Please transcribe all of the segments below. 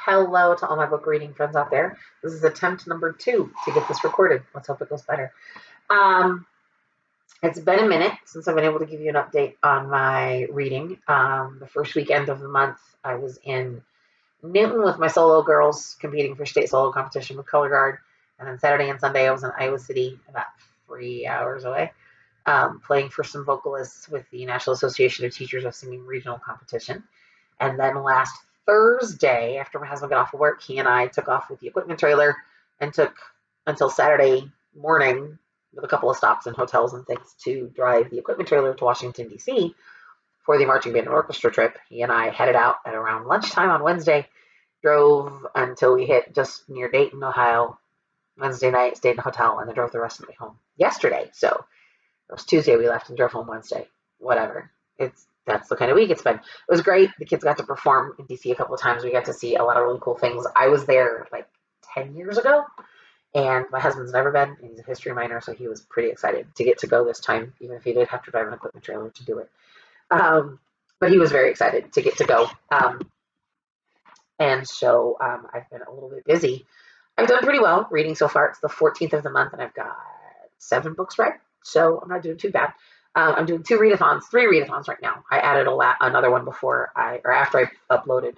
Hello to all my book reading friends out there. This is attempt number 2 to get this recorded. Let's hope it goes better. Um, it's been a minute since I've been able to give you an update on my reading. The first weekend of the month, I was in Newton with my solo girls competing for state solo competition with Color Guard. And then Saturday and Sunday, I was in Iowa City, about 3 hours away, playing for some vocalists with the National Association of Teachers of Singing Regional Competition. And then last Thursday, after my husband got off of work, he and I took off with the equipment trailer and took until Saturday morning with a couple of stops in hotels and things to drive the equipment trailer to Washington, D.C. for the marching band and orchestra trip. He and I headed out at around lunchtime on Wednesday, drove until we hit just near Dayton, Ohio, Wednesday night, stayed in a hotel, and then drove the rest of the way home yesterday. So it was Tuesday we left and drove home Wednesday. Whatever. That's the kind of week it's been. It was great. The kids got to perform in DC a couple of times. We got to see a lot of really cool things. I was there like 10 years ago, and my husband's never been, and he's a history minor, so he was pretty excited to get to go this time, even if he did have to drive an equipment trailer to do it. But he was very excited to get to go. And so I've been a little bit busy. I've done pretty well reading so far. It's the 14th of the month, and I've got 7 books read, so I'm not doing too bad. I'm doing 3 readathons right now. I added another one after I uploaded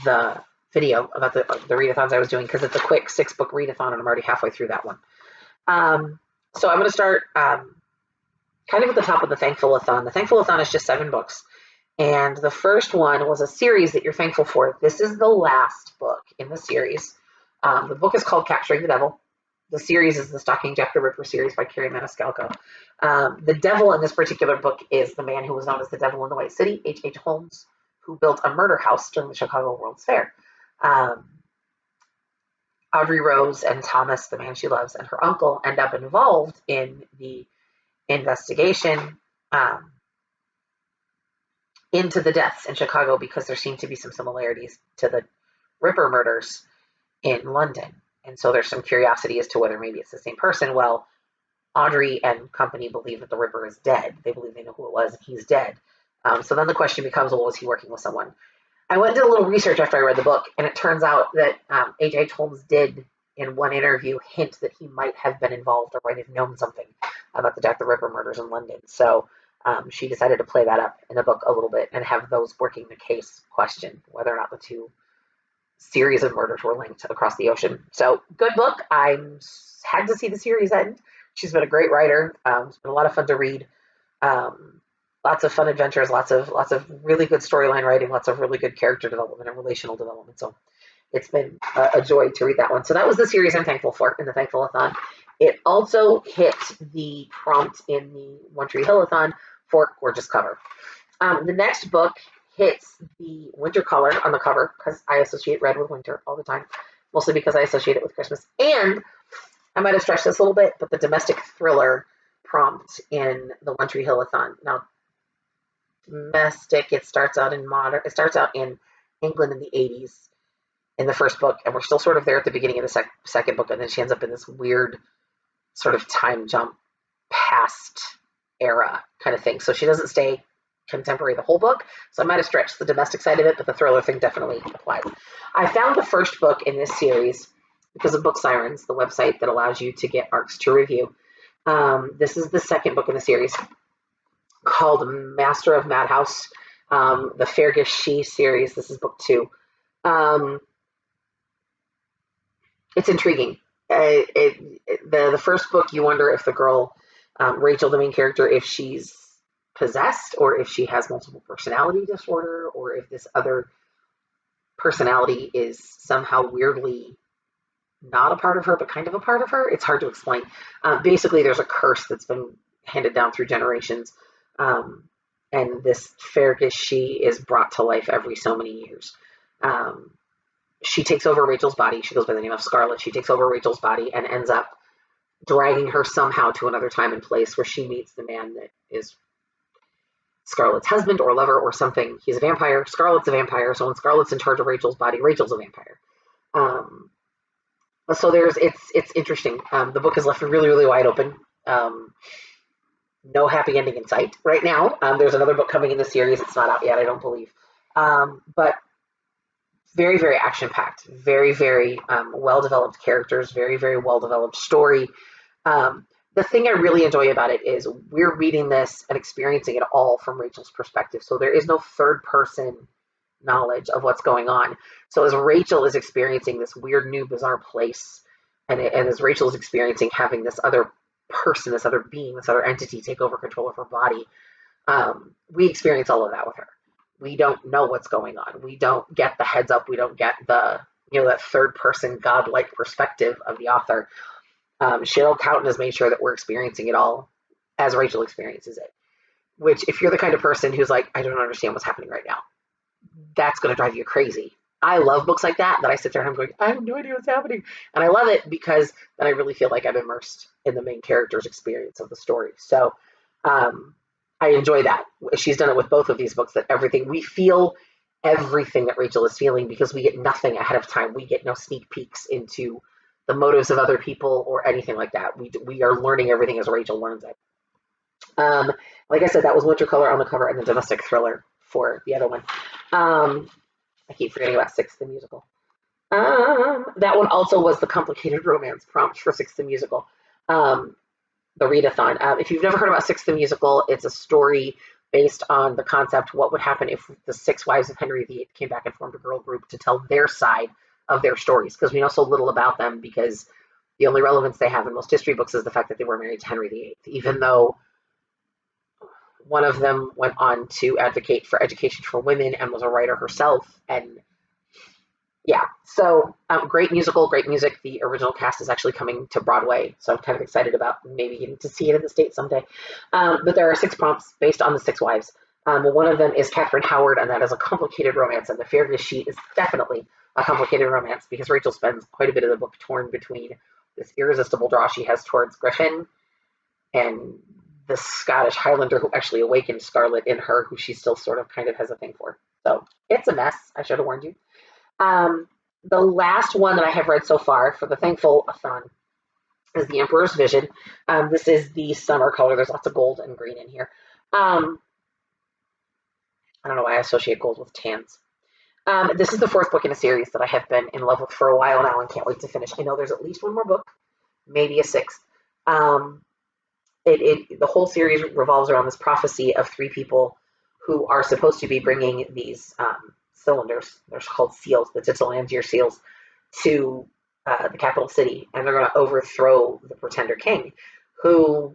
the video about the readathons I was doing, because it's a quick 6-book readathon, and I'm already halfway through that one. So I'm going to start kind of at the top of the Thankful-a-thon. The Thankful-a-thon is just 7 books. And the first one was a series that you're thankful for. This is the last book in the series. The book is called Capturing the Devil. The series is the Stalking Jack the Ripper series by Kerri Maniscalco. The devil in this particular book is the man who was known as the Devil in the White City, H.H. Holmes, who built a murder house during the Chicago World's Fair. Audrey Rose and Thomas, the man she loves, and her uncle end up involved in the investigation into the deaths in Chicago, because there seem to be some similarities to the Ripper murders in London. And so there's some curiosity as to whether maybe it's the same person. Well, Audrey and company believe that the Ripper is dead. They believe they know who it was, and he's dead. So then the question becomes, well, was he working with someone? I went and did a little research after I read the book, and it turns out that H.H. Holmes did, in one interview, hint that he might have been involved or might have known something about the Jack the Ripper murders in London. So she decided to play that up in the book a little bit and have those working the case question whether or not the two series of murders were linked across the ocean. So good book. I had to see the series end. She's been a great writer. It's been a lot of fun to read. Lots of fun adventures, lots of really good storyline writing, lots of really good character development and relational development. So it's been a joy to read that one. So that was the series I'm thankful for in the Thankful-a-thon. It also hit the prompt in the One Tree Hill-a-thon for gorgeous cover. The next book hits the winter color on the cover, because I associate red with winter all the time, mostly because I associate it with Christmas. And I might have stretched this a little bit, but the domestic thriller prompt in the One Tree Hill-a-thon. Now, domestic, it starts out in England in the 80s in the first book, and we're still sort of there at the beginning of the second book, and then she ends up in this weird sort of time jump past era kind of thing. So she doesn't stay contemporary the whole book, so I might have stretched the domestic side of it, but the thriller thing definitely applies. I found the first book in this series because of Book Sirens, the website that allows you to get ARCs to review. This is the second book in the series, called Master of Madhouse, the Fergus She series. This is book 2. It's intriguing. The first book, you wonder if the girl, Rachel, the main character, if she's possessed, or if she has multiple personality disorder, or if this other personality is somehow weirdly not a part of her, but kind of a part of her. It's hard to explain. Basically, there's a curse that's been handed down through generations, and this Fergus She is brought to life every so many years. She takes over Rachel's body. She goes by the name of Scarlet. She takes over Rachel's body and ends up dragging her somehow to another time and place where she meets the man that is Scarlet's husband or lover or something. He's a vampire. Scarlet's a vampire. So when Scarlet's in charge of Rachel's body, Rachel's a vampire. So it's interesting. The book is left really, really wide open. No happy ending in sight right now. There's another book coming in the series. It's not out yet, I don't believe. But Very, very action packed, very, very well developed characters, very, very well developed story. Um, the thing I really enjoy about it is we're reading this and experiencing it all from Rachel's perspective. So there is no third person knowledge of what's going on. So as Rachel is experiencing this weird, new, bizarre place, and as Rachel is experiencing having this other person, this other being, this other entity take over control of her body, we experience all of that with her. We don't know what's going on. We don't get the heads up. We don't get the, that third person godlike perspective of the author. Cheryl Cowton has made sure that we're experiencing it all as Rachel experiences it. Which, if you're the kind of person who's like, I don't understand what's happening right now, that's going to drive you crazy. I love books like that I sit there and I'm going, I have no idea what's happening. And I love it because then I really feel like I'm immersed in the main character's experience of the story. So I enjoy that. She's done it with both of these books, that we feel everything that Rachel is feeling because we get nothing ahead of time. We get no sneak peeks into the motives of other people or anything like that. We are learning everything as Rachel learns it. Like I said, that was Winter Color on the cover and the Domestic Thriller for the other one. I keep forgetting about Six the Musical. That one also was the complicated romance prompt for Six the Musical, the readathon. If you've never heard about Six the Musical, it's a story based on the concept, what would happen if the six wives of Henry VIII came back and formed a girl group to tell their side of their stories, because we know so little about them, because the only relevance they have in most history books is the fact that they were married to Henry VIII, even though one of them went on to advocate for education for women and was a writer herself. And yeah, so great musical, great music. The original cast is actually coming to Broadway, so I'm kind of excited about maybe getting to see it in the States someday. But there are 6 prompts based on the 6 wives. One of them is Catherine Howard, and that is a complicated romance, and the Fairness Sheet is definitely a complicated romance because Rachel spends quite a bit of the book torn between this irresistible draw she has towards Griffin and the Scottish Highlander who actually awakened Scarlet in her, who she still sort of kind of has a thing for. So it's a mess. I should have warned you. The last one that I have read so far for the Thankful-a-thon is The Emperor's Vision. This is the summer color. There's lots of gold and green in here. I don't know why I associate gold with tans. This is the 4th book in a series that I have been in love with for a while now and can't wait to finish. I know there's at least one more book, maybe a 6th. The whole series revolves around this prophecy of 3 people who are supposed to be bringing these cylinders, they're called seals, the Titilangier seals, to the capital city, and they're going to overthrow the pretender king, who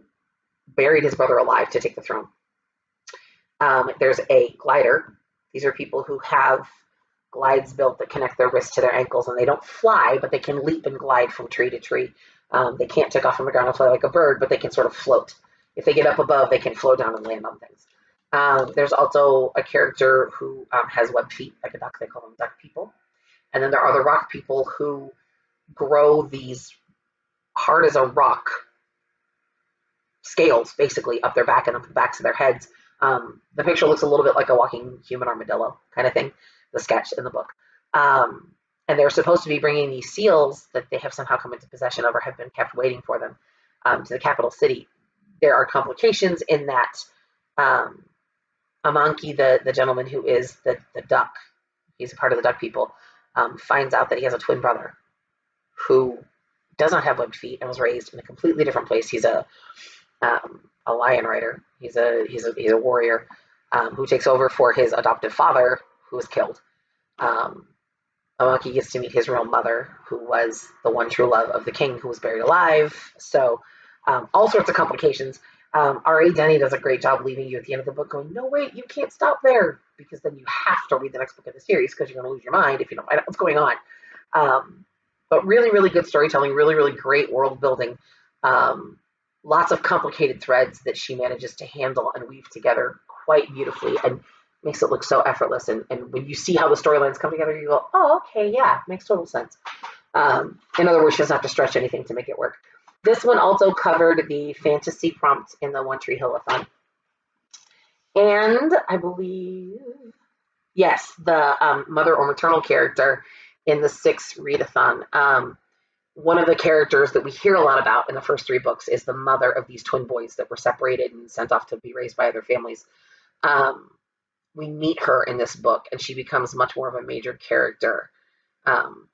buried his brother alive to take the throne. There's a glider. These are people who have glides built that connect their wrists to their ankles, and they don't fly, but they can leap and glide from tree to tree. They can't take off from the ground and fly like a bird, but they can sort of float. If they get up above, they can float down and land on things. There's also a character who has webbed feet like a duck. They call them duck people. And then there are the rock people who grow these hard as a rock scales basically up their back and up the backs of their heads. The picture looks a little bit like a walking human armadillo kind of thing, the sketch in the book. And they're supposed to be bringing these seals that they have somehow come into possession of or have been kept waiting for them to the capital city. There are complications in that Amanki, the gentleman who is the duck, he's a part of the duck people, finds out that he has a twin brother who does not have webbed feet and was raised in a completely different place. He's a lion rider. He's a warrior who takes over for his adoptive father, who was killed. Amanki gets to meet his real mother, who was the one true love of the king, who was buried alive. So all sorts of complications. R.A. Denny does a great job leaving you at the end of the book going, no, wait, you can't stop there, because then you have to read the next book in the series because you're going to lose your mind if you don't find out what's going on. But really, really good storytelling, really, really great world building. Lots of complicated threads that she manages to handle and weave together quite beautifully and makes it look so effortless. And when you see how the storylines come together, you go, oh, okay, yeah, makes total sense. In other words, she doesn't have to stretch anything to make it work. This one also covered the fantasy prompt in the One Tree Hill-a-thon. And I believe, yes, the mother or maternal character in the 6th readathon. One of the characters that we hear a lot about in the first 3 books is the mother of these twin boys that were separated and sent off to be raised by other families. we meet her in this book, and she becomes much more of a major character. Um,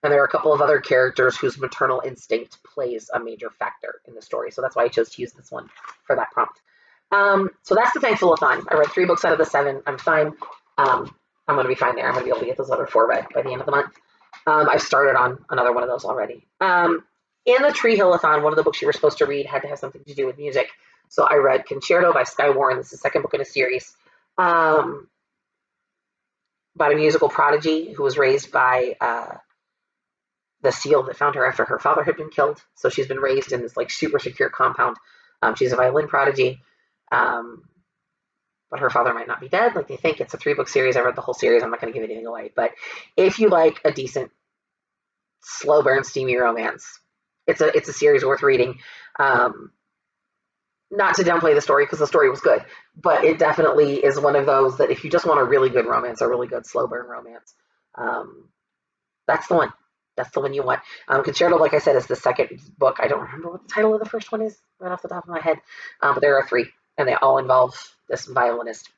and there are a couple of other characters whose maternal instinct plays a major factor in the story. So that's why I chose to use this one for that prompt. So that's the Thankful-a-thon. I read 3 books out of the 7. I'm fine. I'm going to be fine there. I'm going to be able to get those other 4 read by the end of the month. I've started on another one of those already. In the Tree Hill-a-thon, one of the books you were supposed to read had to have something to do with music. So I read Concerto by Skye Warren. This is the second book in a series. About a musical prodigy who was raised by the seal that found her after her father had been killed. So she's been raised in this like super secure compound. She's a violin prodigy. But her father might not be dead like they think. It's a 3-book series. I read the whole series. I'm not going to give anything away. But if you like a decent, slow burn, steamy romance, it's a series worth reading. Not to downplay the story because the story was good, but it definitely is one of those that if you just want a really good romance, a really good slow burn romance, that's the one. That's the one you want. Concerto, like I said, is the second book. I don't remember what the title of the first one is right off the top of my head, but there are 3, and they all involve this violinist.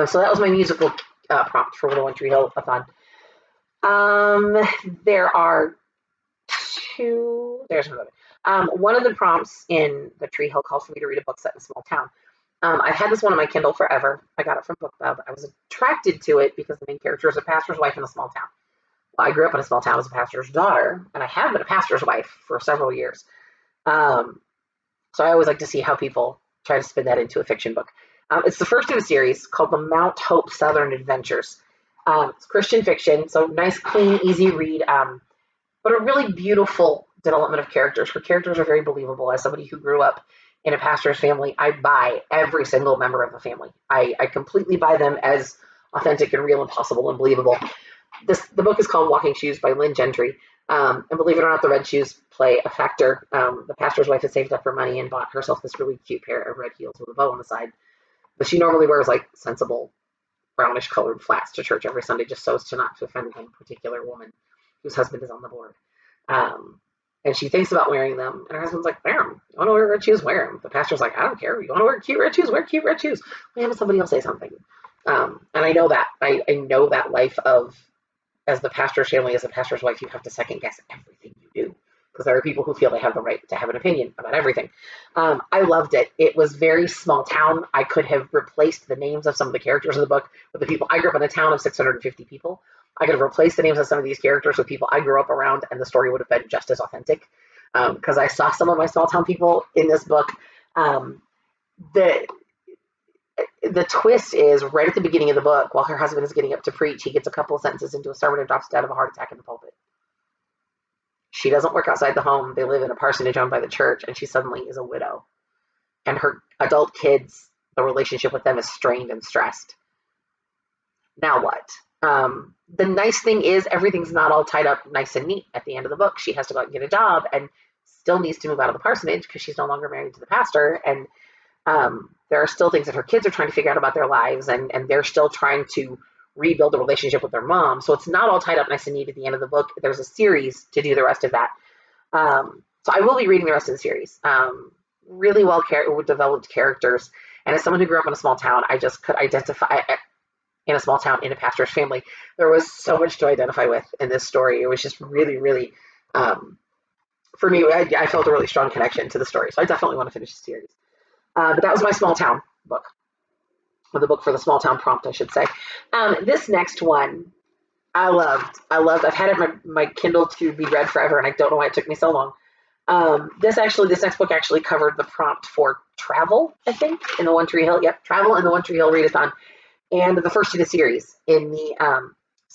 So that was my musical prompt for One Tree Hill-a-thon. There are 2. There's another. One of the prompts in the Tree Hill calls for me to read a book set in a small town. I've had this one on my Kindle forever. I got it from BookBub. I was attracted to it because the main character is a pastor's wife in a small town. Well, I grew up in a small town as a pastor's daughter, and I have been a pastor's wife for several years. So I always like to see how people try to spin that into a fiction book. It's the first in a series called the Mount Hope Southern Adventures. It's Christian fiction, so nice, clean, easy read, but a really beautiful development of characters. Her characters are very believable. As somebody who grew up in a pastor's family, I buy every single member of the family. I completely buy them as authentic and real and possible and believable. The book is called Walking Shoes by Lynn Gentry. And believe it or not, the red shoes play a factor. The pastor's wife had saved up her money and bought herself this really cute pair of red heels with a bow on the side. But she normally wears like sensible brownish colored flats to church every Sunday just so as to not to offend one particular woman whose husband is on the board. And she thinks about wearing them, and her husband's like, wear them. You want to wear red shoes? Wear them. The pastor's like, I don't care. You want to wear cute red shoes? Wear cute red shoes. Why haven't somebody else say something? And I know that. I know that life of, as the pastor's family, as a pastor's wife, you have to second guess everything you do. Because there are people who feel they have the right to have an opinion about everything. I loved it. It was very small town. I could have replaced the names of some of the characters in the book with the people. I grew up in a town of 650 people. I could have replaced the names of some of these characters with people I grew up around, and the story would have been just as authentic. Because I saw some of my small town people in this book. The twist is right at the beginning of the book, while her husband is getting up to preach, he gets a couple of sentences into a sermon and drops dead of a heart attack in the pulpit. She doesn't work outside the home. They live in a parsonage owned by the church, and she suddenly is a widow. And her adult kids, the relationship with them is strained and stressed. Now what? The nice thing is everything's not all tied up nice and neat at the end of the book. She has to go out and get a job and still needs to move out of the parsonage because she's no longer married to the pastor. And there are still things that her kids are trying to figure out about their lives, and they're still trying to rebuild a relationship with their mom. So it's not all tied up nice and neat at the end of the book. There's a series to do the rest of that. So I will be reading the rest of the series. Really well developed characters. And as someone who grew up in a small town, I just could identify in a small town in a pastor's family. There was so much to identify with in this story. It was just really, really, for me, I felt a really strong connection to the story. So I definitely want to finish the series. But that was my small town book. Or the book for the small town prompt, I should say. This next one, I loved. I've had it on my Kindle to be read forever, and I don't know why it took me so long. This next book actually covered the prompt for travel, I think, in the One Tree Hill. Yep, travel in the One Tree Hill readathon. And the first of the series. In the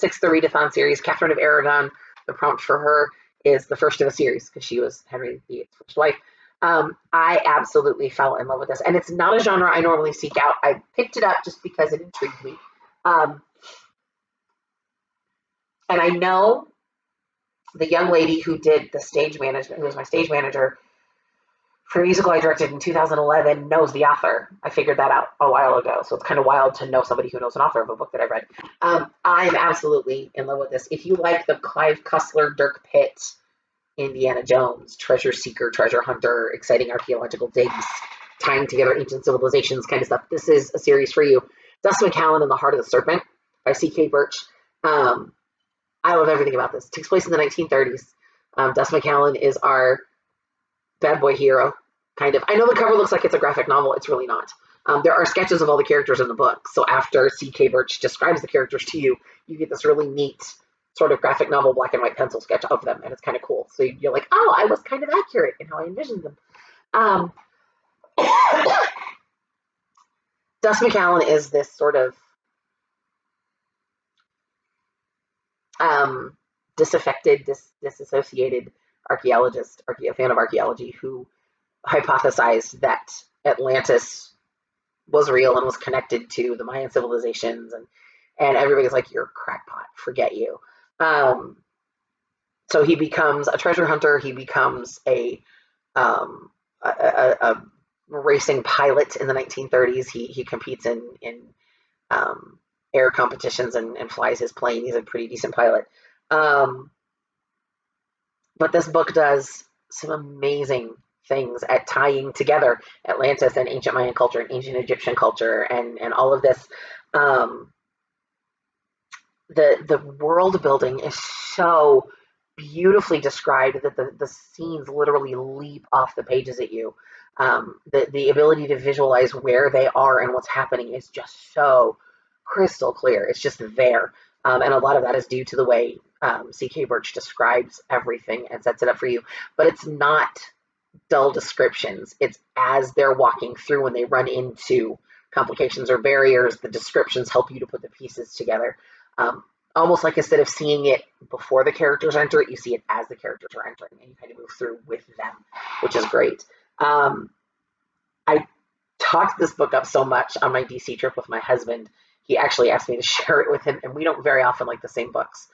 6th the readathon series, Catherine of Aragon, the prompt for her is the first of a series because she was Henry VIII's first wife. I absolutely fell in love with this. And it's not a genre I normally seek out. I picked it up just because it intrigued me. And I know the young lady who did the stage management, who was my stage manager for a musical I directed in 2011, knows the author. I figured that out a while ago. So it's kind of wild to know somebody who knows an author of a book that I read. I'm absolutely in love with this. If you like the Clive Cussler, Dirk Pitt, Indiana Jones, treasure seeker, treasure hunter, exciting archaeological digs, tying together ancient civilizations kind of stuff, this is a series for you. Dust McCallan and the Heart of the Serpent by C.K. Birch. Um, I love everything about this. It takes place in the 1930s. Dust McCallan is our bad boy hero, kind of. I know the cover looks like it's a graphic novel. It's really not. There are sketches of all the characters in the book. So after C.K. Birch describes the characters to you, you get this really neat sort of graphic novel black and white pencil sketch of them, and it's kind of cool. So you're like, oh, I was kind of accurate in how I envisioned them. Um, Dust McCallan is this sort of disaffected, disassociated archaeologist, a fan of archaeology, who hypothesized that Atlantis was real and was connected to the Mayan civilizations, and everybody's like, you're a crackpot, forget you. So he becomes a treasure hunter. He becomes um, a racing pilot in the 1930s. He competes in air competitions and flies his plane. He's a pretty decent pilot. But this book does some amazing things at tying together Atlantis and ancient Mayan culture and ancient Egyptian culture and all of this. The world building is so beautifully described that the scenes literally leap off the pages at you. The ability to visualize where they are and what's happening is just so crystal clear. It's just there. And a lot of that is due to the way C.K. Birch describes everything and sets it up for you. But it's not dull descriptions. It's as they're walking through when they run into complications or barriers, the descriptions help you to put the pieces together. Almost like instead of seeing it before the characters enter it, you see it as the characters are entering, and you kind of move through with them, which is great. I talked this book up so much on my DC trip with my husband. He actually asked me to share it with him, and we don't very often like the same books.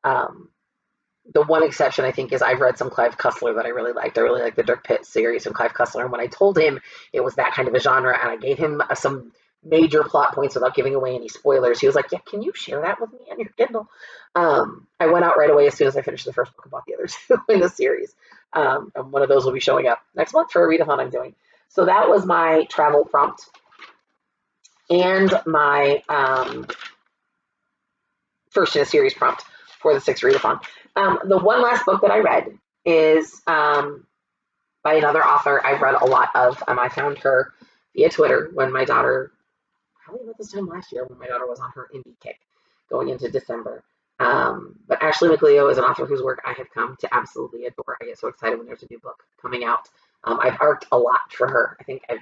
The one exception, I think, is I've read some Clive Cussler that I really liked. I really liked the Dirk Pitt series from Clive Cussler. And when I told him it was that kind of a genre and I gave him some major plot points without giving away any spoilers, he was like, yeah, can you share that with me on your Kindle? I went out right away as soon as I finished the first book and bought the other two in the series. And one of those will be showing up next month for a readathon I'm doing. So that was my travel prompt and my first in a series prompt for the 6th readathon. The one last book that I read is by another author I've read a lot of. I found her via Twitter when my daughter, probably about this time last year, when my daughter was on her indie kick going into December. But Ashley McLeo is an author whose work I have come to absolutely adore. I get so excited when there's a new book coming out. I've arced a lot for her. I think I've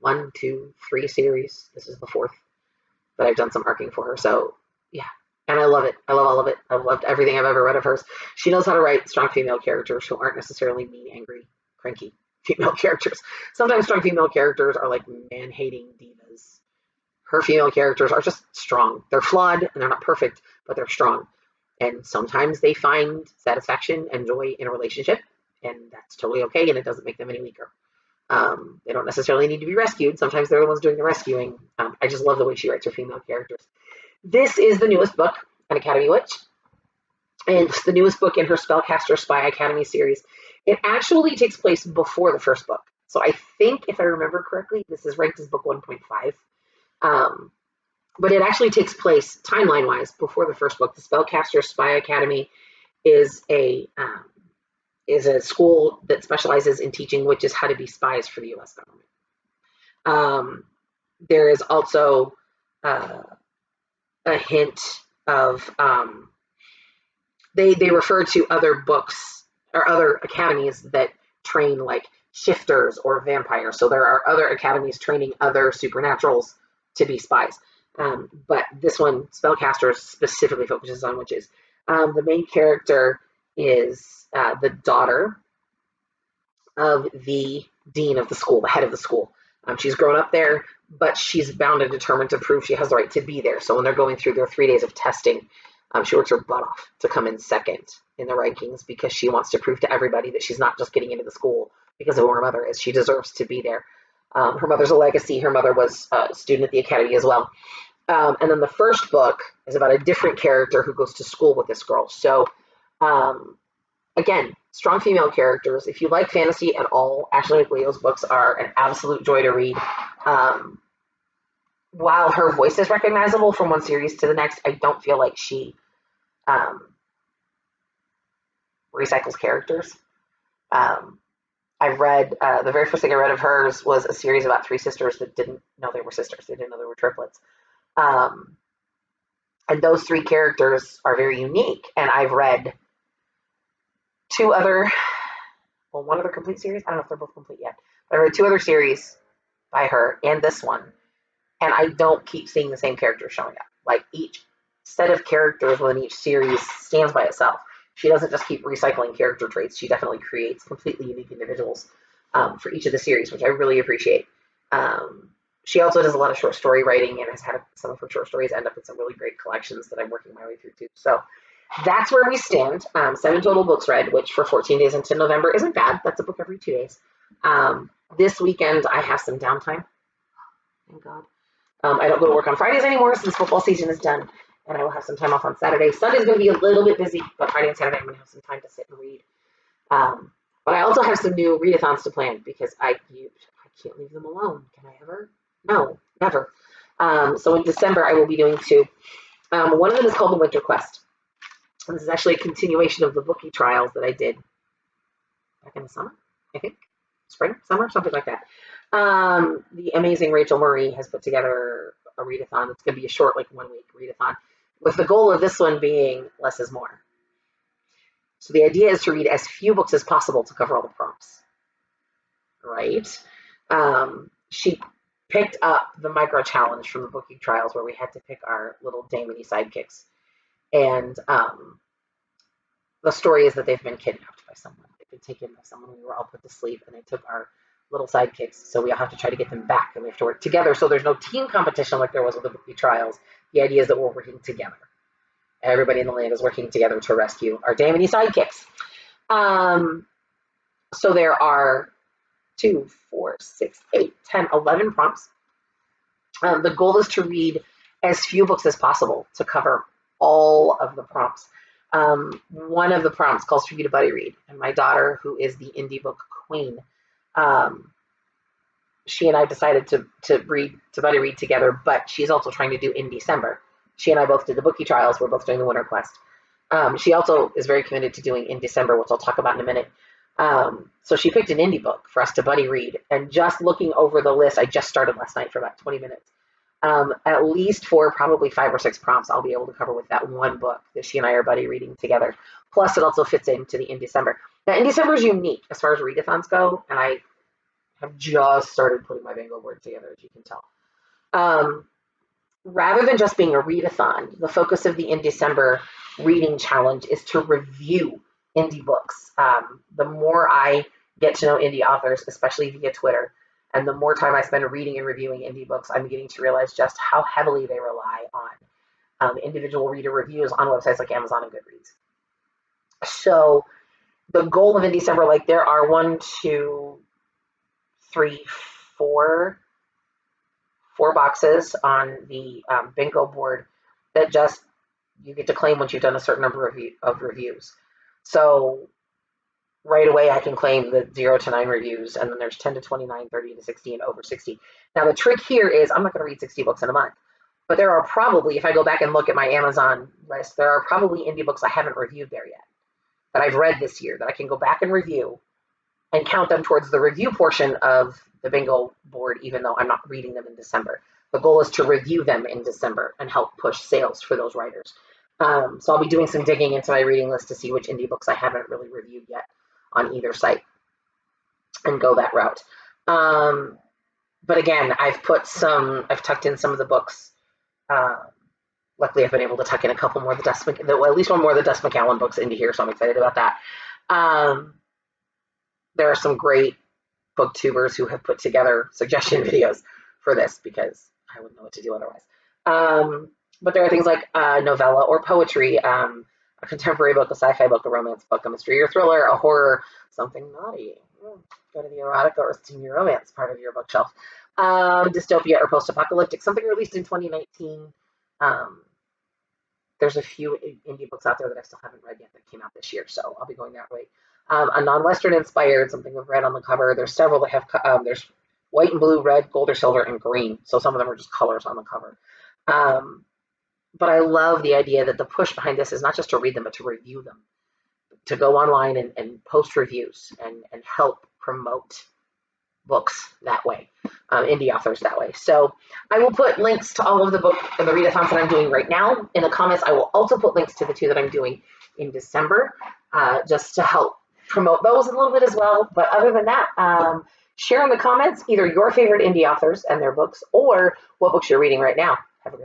1, 2, 3 series. This is the 4th that I've done some arcing for her. So yeah, and I love it. I love all of it. I've loved everything I've ever read of hers. She knows how to write strong female characters who aren't necessarily mean, angry, cranky female characters. Sometimes strong female characters are like man-hating divas. Her female characters are just strong. They're flawed and they're not perfect, but they're strong. And sometimes they find satisfaction and joy in a relationship, and that's totally okay, and it doesn't make them any weaker. They don't necessarily need to be rescued. Sometimes they're the ones doing the rescuing. I just love the way she writes her female characters. This is the newest book, An Academy Witch, and it's the newest book in her Spellcaster Spy Academy series. It actually takes place before the first book. So I think, if I remember correctly, this is ranked as book 1.5. But it actually takes place, timeline-wise, before the first book. The Spellcaster Spy Academy is a school that specializes in teaching witches how to be spies for the U.S. government. There is also a hint of they refer to other books or other academies that train like shifters or vampires. So there are other academies training other supernaturals to be spies. But this one, Spellcasters, specifically focuses on witches. The main character is the daughter of the dean of the school, the head of the school. She's grown up there, but she's bound and determined to prove she has the right to be there. So when they're going through their 3 days of testing, she works her butt off to come in second in the rankings because she wants to prove to everybody that she's not just getting into the school because of who her mother is. She deserves to be there. Her mother's a legacy. Her mother was a student at the academy as well. And then the first book is about a different character who goes to school with this girl. So, again, strong female characters. If you like fantasy at all, Ashley McLeo's books are an absolute joy to read. while her voice is recognizable from one series to the next, I don't feel like she um, recycles characters. Um, I've read the very first thing I read of hers was a series about three sisters that didn't know they were sisters. They didn't know they were triplets. Um, and those three characters are very unique. And I've read two other, well, one other complete series. I don't know if they're both complete yet. But I read two other series by her and this one, and I don't keep seeing the same characters showing up. Like each set of characters within each series stands by itself. She doesn't just keep recycling character traits. She definitely creates completely unique individuals for each of the series, which I really appreciate. Um, she also does a lot of short story writing and has had some of her short stories end up in some really great collections that I'm working my way through too. So that's where we stand. 7 total books read, which for 14 days into November isn't bad. That's a book every 2 days. This weekend I have some downtime. Thank God. I don't go to work on Fridays anymore since football season is done, and I will have some time off on Saturday. Sunday's going to be a little bit busy, but Friday and Saturday I'm going to have some time to sit and read. But I also have some new readathons to plan because I can't leave them alone. Can I ever? No, never. So in December I will be doing two. One of them is called The Winter Quest. And this is actually a continuation of the Bookie trials that I did back in the summer, I think. Spring, summer, something like that. The amazing Rachel Murray has put together a readathon. It's going to be a short, like 1 week readathon, with the goal of this one being less is more. So the idea is to read as few books as possible to cover all the prompts, right? She picked up the micro challenge from the Bookie trials where we had to pick our little Damony sidekicks. And the story is that they've been kidnapped by someone. They've been taken by someone. We were all put to sleep, and they took our little sidekicks. So we all have to try to get them back, and we have to work together. So there's no team competition like there was with the Bookie trials. The idea is that we're working together. Everybody in the land is working together to rescue our Damony sidekicks. So there are 2, 4, 6, 8, 10, 11 prompts. The goal is to read as few books as possible to cover all of the prompts. One of the prompts calls for you to buddy read, and my daughter, who is the indie book queen, she and I decided to buddy read together, but she's also trying to do in December. She and I both did the Bookie trials. We're both doing the Winter Quest. She also is very committed to doing in December, which I'll talk about in a minute. So she picked an indie book for us to buddy read, and just looking over the list, I just started last night for about 20 minutes. At least for probably 5 or 6 prompts I'll be able to cover with that one book that she and I are buddy reading together. Plus, it also fits into the In December. Now, In December is unique as far as readathons go, and I have just started putting my bingo board together, as you can tell. Rather than just being a readathon, the focus of the In December reading challenge is to review indie books. The more I get to know indie authors, especially via Twitter, and the more time I spend reading and reviewing indie books, I'm beginning to realize just how heavily they rely on individual reader reviews on websites like Amazon and Goodreads. So the goal of In December, like there are 1, 2, 3, 4 boxes on the bingo board that just you get to claim once you've done a certain number of reviews. So right away I can claim the 0 to 9 reviews, and then there's 10 to 29, 30 to 60, and over 60. Now the trick here is I'm not going to read 60 books in a month, but there are probably, if I go back and look at my Amazon list, there are probably indie books I haven't reviewed there yet that I've read this year that I can go back and review and count them towards the review portion of the bingo board, even though I'm not reading them in December. The goal is to review them in December and help push sales for those writers. So I'll be doing some digging into my reading list to see which indie books I haven't really reviewed yet on either site and go that route. But again, I've tucked in some of the books. Luckily, I've been able to tuck in a couple more of at least one more of the Dust McCallum books into here, so I'm excited about that. There are some great booktubers who have put together suggestion videos for this because I wouldn't know what to do otherwise. But there are things like novella or poetry, a contemporary book, a sci-fi book, a romance book, a mystery or thriller, a horror, something naughty. Go to the erotica or senior romance part of your bookshelf. Dystopia or post-apocalyptic, something released in 2019. There's a few indie books out there that I still haven't read yet that came out this year, so I'll be going that way. A non-Western inspired, something with red on the cover. There's several that have, there's white and blue, red, gold or silver, and green. So some of them are just colors on the cover. But I love the idea that the push behind this is not just to read them, but to review them, to go online and post reviews and help promote books that way, indie authors that way. So I will put links to all of the book and the readathons that I'm doing right now in the comments. I will also put links to the 2 that I'm doing in December, just to help promote those a little bit as well. But other than that, share in the comments either your favorite indie authors and their books or what books you're reading right now.